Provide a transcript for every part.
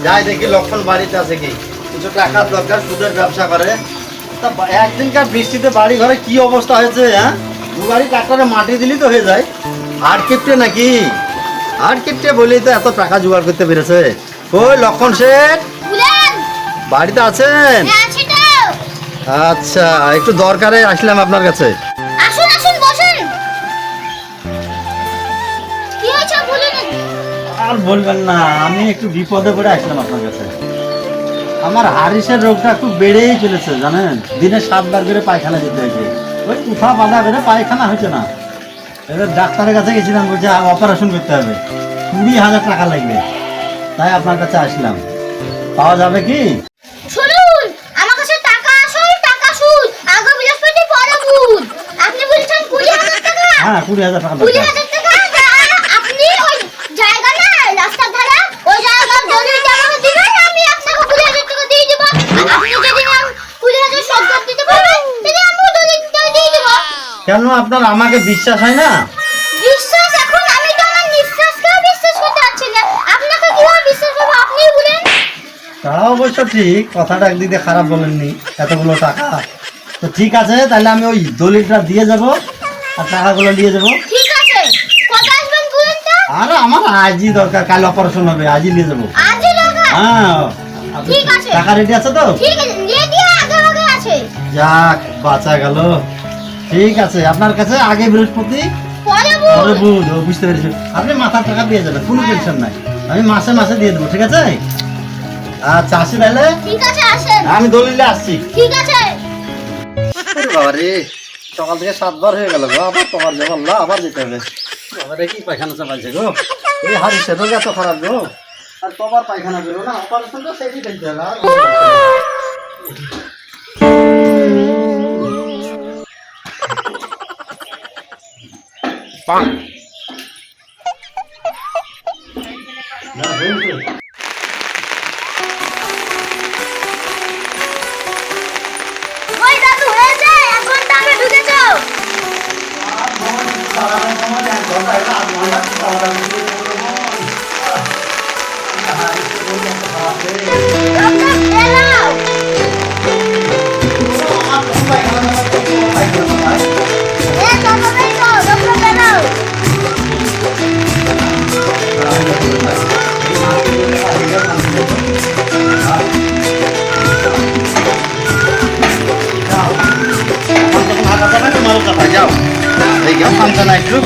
যাই দেখি লক্ষণ বাড়িতে আছে কি, কিছু টাকার দরকার, সুদের ব্যবসা করে। তা একদিনকার বৃষ্টিতে বাড়ি ঘরে কি অবস্থা হয়েছে, হ্যাঁ? দু গাড়ি ট্রাক্টরে মাটি দিলি তো হয়ে যায়। আর কিপটে নাকি? আর কিপটে বলেই তো এত টাকা জোগাড় করতে পেরেছে। ওই লক্ষণ শেঠ বাড়িতে আছেন? আচ্ছা, একটু দরকারে আসলাম আপনার কাছে। আসুন আসুন বসেন। কি হয়েছে বলুন। আর বলবেন না, আমি একটু বিপদে পড়ে আসলাম আপনার কাছে। আমার হারিসের রোগটা খুব বেড়েই চলেছে জানেন, দিনে 7 বার করে পায়খানা যেতে হয়েছে। ওই উঠা বাঁধা করে পায়খানা হয়েছে না। এবার ডাক্তারের কাছে গেছিলাম, বলছে অপারেশন করতে হবে, 20,000 টাকা লাগবে। তাই আপনার কাছে আসলাম, পাওয়া যাবে কি? শুনুন, আমার কাছে টাকা আসল টাকা সুদ, আগে বৃহস্পতি পরে বুধ। আপনি বলছেন 20,000 টাকা? হ্যাঁ, 20,000 টাকা দরকার। 20,000 টাকা আপনি ওই জায়গা না রাস্তার ধারে ওই জায়গার দলিলটা আমাকে দিবেন, আমি আপনাকে 20,000 টাকা দিয়ে দেব। আপনি যদি 20,000 শোধ করে দিতে পারবেন তাহলে আমি দলিলটা দিয়ে দেব। কেন আপনার আমাকে বিশ্বাস হয় না? বিশ্বাস? এখন আমি তো আমার নিঃশ্বাসকেও বিশ্বাস করতে পারছি না, আপনাকে কিভাবে বিশ্বাস করব আপনিই বলেন। তাও অবশ্য ঠিক, কথাটা একদিক দিয়ে খারাপ বলেননি। এতগুলো টাকা তো ঠিক আছে, তাহলে আমি ওই দলিলটা দিয়ে যাব আর টাকাগুলো নিয়ে যাবো। ঠিক আছে, কত আসবেন বলেন তো? আর আমার আজই দরকার, কাল অপারেশন হবে, আজই নিয়ে যাবো। আজই লাগা? হ্যাঁ, ঠিক আছে। টাকা রেডি আছে তো? ঠিক আছে, নিয়ে দিয়ে আগে আগে আছে। যাক, বাঁচা গেল। ঠিক আছে, আপনার কাছে আগে বৃহস্পতি পরে পরে বুধ। বুধ। বুঝতে পেরেছি। আপনি মাথার টাকা দিয়ে যাবেন, কোনো টেনশন নাই। আমি মাসে মাসে দিয়ে দেবো, ঠিক আছে? আচ্ছা, আসি তাহলে। ঠিক আছে, আসেন। আমি দলিলে আসছি। ঠিক আছে। বাবা রে, সকাল থেকে 7 বার হয়ে গেল গো, আবার তোমার যাবো, আল্লাহ, আবার যেতে হবে। বাবা রে, কি পায়খানা চাপাইছে গো, এই হারিসের রোগ এত খারাপ গো। আর কবার পায়খানা বেরো না, অপারেশন তো সেটি দেখতে হবে। আর না, হয়েছে। ওই দাদু হয়েছে, 1 ঘন্টা আগে ঢুকেছো। আপনার বেলাও। এ দাদু নেই তো, ডক্টর বেলাও। যাও, এই গেম ফাংশন একটু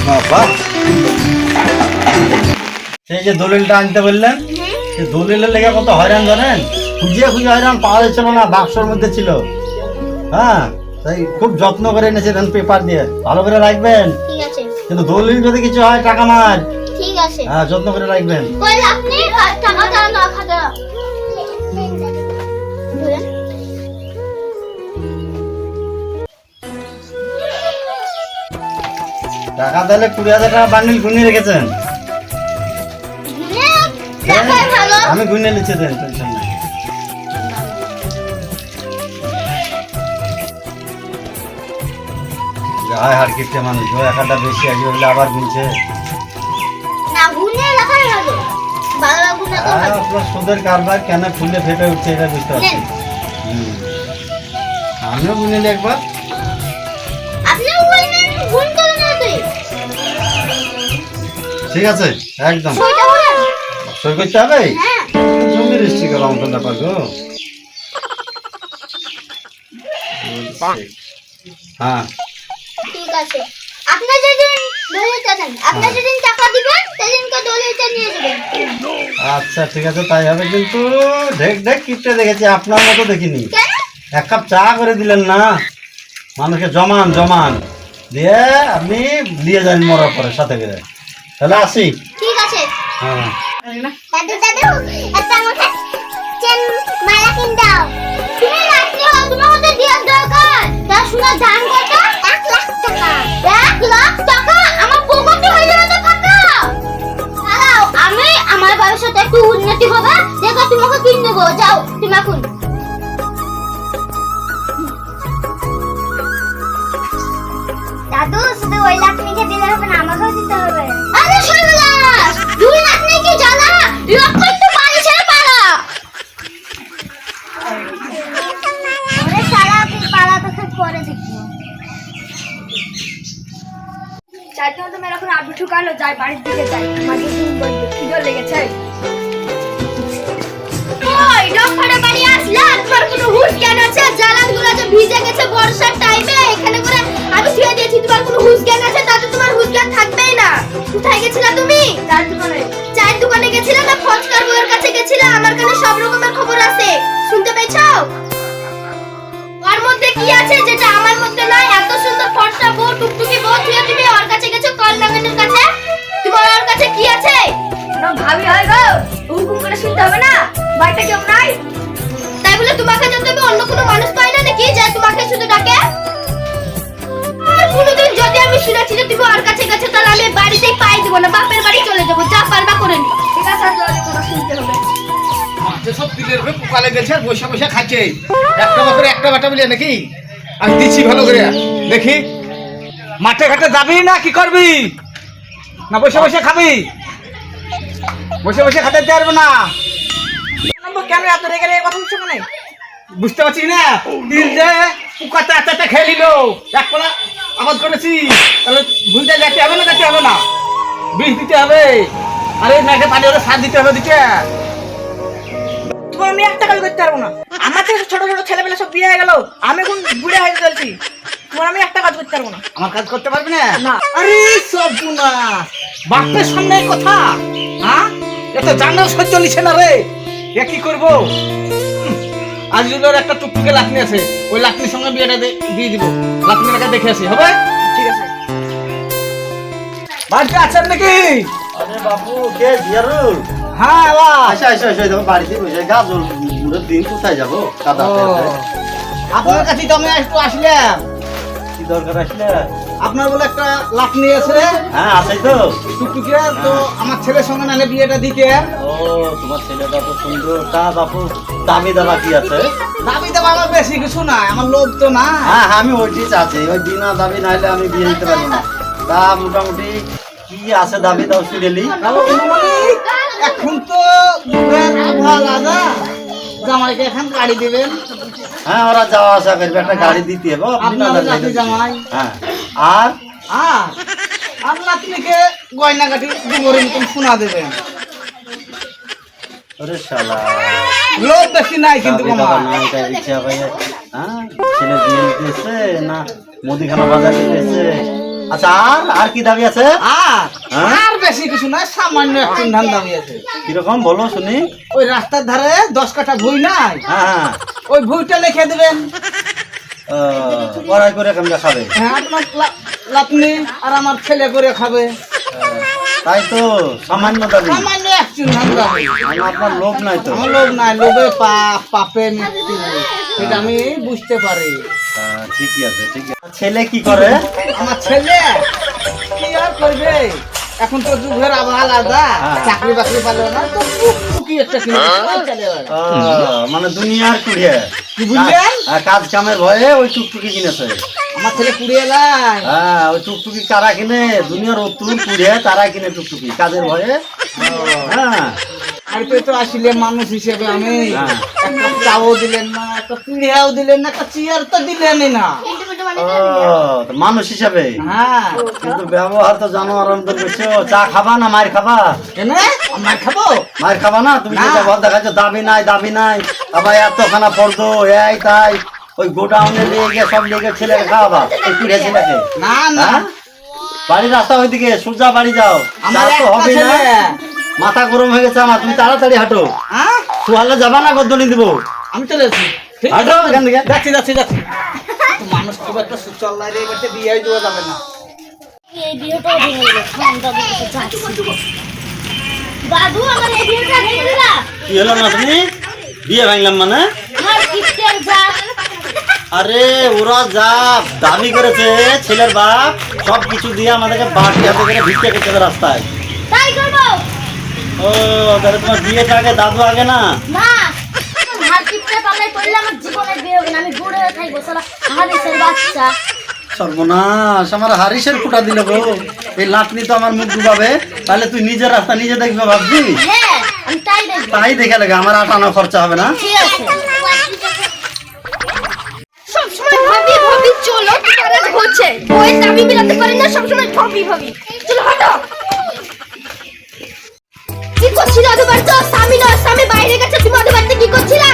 বাবা। সেই যে দলিলটা আনতে বললেন, সেই দলিলের লেগে কত হয়রান জানেন, খুঁজে খুঁজে হয়রান, পাওয়া যাচ্ছিল না, বাক্সর মধ্যে ছিল। হ্যাঁ, তাই খুব যত্ন করে এনেছিলেন, পেপার দিয়ে ভালো করে রাখবেন। ঠিক আছে, কিন্তু দলিল যদি কিছু হয় টাকা মার। ঠিক আছে। হ্যাঁ, যত্ন করে রাখবেন। কই আপনি টাকাটা না খাতা। বলেন। টাকা তাহলে 20,000 টাকা বান্ডিল গুনে রেখেছেন? দেখাই ভালো। আমি গুনে লিখে দেন, টেনশন নাই। যাই আর কিপটে মানুষ, ও একটা বেশি আগে বলে আবার গুনছে। না গুনে দেখাই ভালো। ভালো গুনে তো ভালো। আপনার সুদের কারবার কেন ফুলে ফেটে উঠছে এটা বুঝতে পারছি। নেন। আমিও গুনে নিই একবার। আপনিও বলবেন গুণ করে না তুই। ঠিক আছে, একদম সইটা বলেন। সই করতে হবে। হ্যাঁ। জমি রেজিস্ট্রি করা মতন ব্যাপার গো। হ্যাঁ, ঠিক আছে। আপনি যেদিন দলিলটা দেন, আপনি যেদিন টাকা দিবেন সেদিনকে দলিলটা নিয়ে যাবেন। আচ্ছা ঠিক আছে, তাই হবে। কিন্তু ঢেক ঢেক কিপটে দেখেছি, আপনার মতো দেখিনি। কেন? 1 কাপ চা করে দিলেন না, মানুষকে জমান জমান দিয়ে আপনি নিয়ে যান মরার পরে সাথে করে। তাহলে আসি। ঠিক আছে। হ্যাঁ, দাদু দাদু একটা আমাকে চেন মালা কিন দাও। তুমি রাখতে হবে, তোমার মধ্যে দেওয়ার দরকার। তা শোনা দাম কত? 1 লাখ টাকা। 1 লাখ টাকা? আমার পকেটে হয়ে যাবে তো টাকা। দাঁড়াও, আমি আমার ভবিষ্যতে একটু উন্নতি হবে দেখো তোমাকে কিন দেবো। যাও তুমি এখন। দাদু শুধু ওই লাখ নিকে দিলে হবে না, আমাকেও দিতে হবে। আরে সর্বনাশ, 2 লাখ নিয়ে কি জ্বালা? লক্ষ তো চলো যাই বাড়ির দিকে যাই, মাঝে দিন বলবে খিদে লেগেছে। ওই ডক্টরের বাড়ি আসলা, তোমার কোনো হুঁশ জ্ঞান আছে? জানালাগুলো যে ভিজে গেছে বর্ষার টাইমে, এখানে করে আমি ধুয়ে দিয়েছি, তোমার কোনো হুঁশ জ্ঞান আছে? তাতে তোমার হুঁশ জ্ঞান থাকবেই না। কোথায় গেছিলা তুমি? চার দোকানে। চায়ের দোকানে গেছিলা না ফচকার বউয়ের কাছে গেছিলা? আমার কাছে সব রকমের খবর আছে, শুনতে পেয়েছো? ওর মধ্যে কি আছে যেটা আমার মধ্যে নাই? এত সুন্দর ফর্সা বউ, টুকটুকি বউ, তুমি ওর কাছে গেছো, কল নাগানের কাছে। তোমার ওর কাছে কি আছে? না ভাবি হয় গো, হুকুম করে শুনতে হবে না? বাড়িতে কেউ নাই? তাই বলে তোমাকে যেতে হবে? অন্য কোনো মানুষ পায় না নাকি যে তোমাকে শুধু ডাকে? আর কোনোদিন যদি আমি শুনেছি যে তুমি ওর কাছে গেছো, তাহলে আমি বাড়িতেই পাই দেবো না, বাপের বাড়ি চলে যাবো, যা পারবা করে নি। ঠিক আছে, জলে কথা শুনতে হবে। মাঠে সব তিলের হয়ে পোকা লেগেছে আর বসে বসে খাচ্ছে। একটা বছরে একটা বাটা বলে নাকি আমি দিচ্ছি ভালো করে দেখি। মাঠে ঘাটে যাবি না কি করবি? না বসে বসে খাবি? বসে বসে খেতে পারবো না। কেন এত রেগে রেগে কথা বলছো কেন? বুঝতে পারছি না তিল যে পোকা চাচাটা খেয়ে নিল, এক পালা আবাদ করেছি, তাহলে ভুলতে যেতে হবে না, যেতে হবে না, বিষ দিতে হবে, আরে মেঘে পানি হলে সার দিতে হবে দিকে। তোমার আমি একটা কাজ করতে পারবো না। আমার থেকে ছোট ছোট ছেলেমেলে সব বিয়ে হয়ে গেল, আমি এখন বুড়ে হয়ে চলছি। তোমার আমি একটা কাজ করতে পারবো না। আমার কাজ করতে পারবি না? না। আরে সব গুণা বাপের সামনে কথা, হ্যাঁ এত জানাও সহ্য নিছে না রে, এ কি করবো? আজুলের একটা টুকটুকে লাকনি আছে, ওই লাকনির সঙ্গে বিয়েটা দিয়ে দিব, লাকনিটাকে দেখে আসি, হবে? ঠিক আছে। বাড়িতে আছেন নাকি? আরে বাবু, কে জিয়ারুল? হ্যাঁ বাবা। আসা আসা আসা, দেখো বাড়িতে বসে গা জল, পুরো দিন কোথায় যাবো কাদা ও, পেতে? আপনার কাছে তো আমি একটু আসলাম। কি দরকার আসলে? আপনার বলে একটা লাকনি আছে হ্যাঁ আছে তো। টুকটুকে, তো আমার ছেলের সঙ্গে নাহলে বিয়েটা দিতে। ও তোমার ছেলেটা তো সুন্দর, তা বাপু দামি দাবা কি আছে? দাবি দেবো আমার বেশি কিছু না, আমার লোভ তো না। হ্যাঁ হ্যাঁ, আমি ওইটি চাচ্ছি, ওই বিনা দাবি না হলে আমি বিয়ে দিতে পারি না। তা মোটামুটি কি আছে দাবি দাও শুনেলি? এখন তো দুধের আবহাওয়া লাগা, জামাইকে এখন গাড়ি দিবেন। হ্যাঁ ওরা যাওয়া আসা করবে, একটা গাড়ি দিতে হবে, বিনা আপনার দাবি নাতি দিতে হবে। জামাই হ্যাঁ আর আর আপনার নাতনিকে গয়না কাটি দুপুরের মতন শোনা দেবেন। ওরে শালা, লোভ বেশি নাই কিন্তু দাবি দাবা আমার। নাই, তাই ইচ্ছা ভাই। হ্যাঁ ছেলে বিয়ে দিতেছে না মুদিখানা বাজার দিতেছে? আচ্ছা আর কি দাবি আছে? আর হ্যাঁ? আর বেশি কিছু না, সামান্য একটু ধান দাবি আছে। কিরকম বলো শুনি? ওই রাস্তার ধারে 10 কাঠা ভুই নাই, হ্যাঁ হ্যাঁ, ওই ভুইটা লিখে দিবেন। পড়াই করে কেমন খাবে? হ্যাঁ, আপনার লাপনি আর আমার ছেলে করে খাবে। তাই তো, সামান্য দাবি। সামান্য একটু ধান দাবি। আপনার লোভ নাই তো? আমার লোভ নাই, লোভে পাপ, পাপে মৃত্যু, এটা আমি বুঝতে পারি। ঠিকই আছে, ঠিক আছে। ছেলে কি করে? আমার ছেলে কি আর করবে, এখন তো যুগের আবহাওয়া আলাদা, হ্যাঁ। চাকরি বাকরি পালো না তো টুকি একটা কিনে চলে গেল। মানে দুনিয়ার কুড়িয়ে কি বুঝলেন? কাজ কামের ভয়ে ওই টুকটুকি কিনেছে। আমার ছেলে কুড়িয়ে লাই। হ্যাঁ ওই টুকটুকি কারা কিনে? দুনিয়ার অতুল কুড়িয়ে তারা কিনে টুকটুকি কাজের ভয়ে। হ্যাঁ আর তুই তো আসলে মানুষ হিসেবে আমি হ্যাঁ। একটা চাও দিলেন না, একটা পিড়িয়াও দিলেন না, একটা চেয়ার তো দিলেনই না। তো মানুষ হিসাবে, হ্যাঁ কিন্তু ব্যবহার তো জানোয়ার মতন করছো। চা খাবা না মার খাবা? কেন আমার খাবো? মার খাবা না? তুমি না। যেটা ঘর দেখাচ্ছ দাবি নাই দাবি নাই, আবার এতখানা পড়তো এই তাই, ওই গোডাউনে নিয়ে গিয়ে সব নিয়ে গিয়ে ছেলেকে খাওয়াবা, ওই পিড়ে ছেলেকে। না না, হ্যাঁ? বাড়ির রাস্তা ওইদিকে, সোজা বাড়ি যাও। আমার চা তো একটা হবেই না। ছেলে। মাথা গরম হয়ে গেছে আমার, তুমি তাড়াতাড়ি হাঁটো। হ্যাঁ সোয়ালে যাবা না গদ্দনি দিব? আমি চলে এসেছি। ঠিক হাঁটো আছে, এখান থেকে। যাচ্ছি যাচ্ছি যাচ্ছি। তো মানুষ খুব একটা সুচল নাই রে, এবারে বিয়ে দেওয়া যাবে না। এই বিয়েটাও ভেঙে গেল, দাদু কাছে যাচ্ছি। দাদু আমার এই বিয়েটা ভেঙে দিলা? কি হলো না তুমি? বিয়ে ভাঙলাম মানে? আমার কিপ্টের যা। আরে ওরা যা দাবি করেছে ছেলের বাপ, সব কিছু দিয়ে আমাদেরকে বাড়ি হাতে করে ভিক্ষা করতে হবে রাস্তায়। তাই করবো? ও তাহলে তোমার বিয়েটা আগে, দাদু আগে না? না, আমার কিপ্টে পাল্লায় পড়লে আমার জীবনে বিয়ে হবে না, আমি বুড়ো হয়ে থাকবো। শালা হারিসের বাচ্চা। সর্বনাশ, আমার হারিসের ফুটা দিল গো। এই লাটনি তো আমার মুখ ডুবাবে, তাহলে তুই নিজের রাস্তা নিজে দেখবে ভাবছি? হ্যাঁ, আমি তাই দেখবো। তাই দেখে লাগে, আমার আটানো খরচা হবে না। ঠিক আছে। সবসময় ভাবি ভাবি চলো, তোমার আর হচ্ছে। ওই দাবি মিলাতে পারি না, সবসময় ভাবি ভাবি। চলো হাঁটো। বলছো স্বামী নয়, স্বামী বাইরে গেছে, তুমি ওদের বাড়িতে কি করছিলে?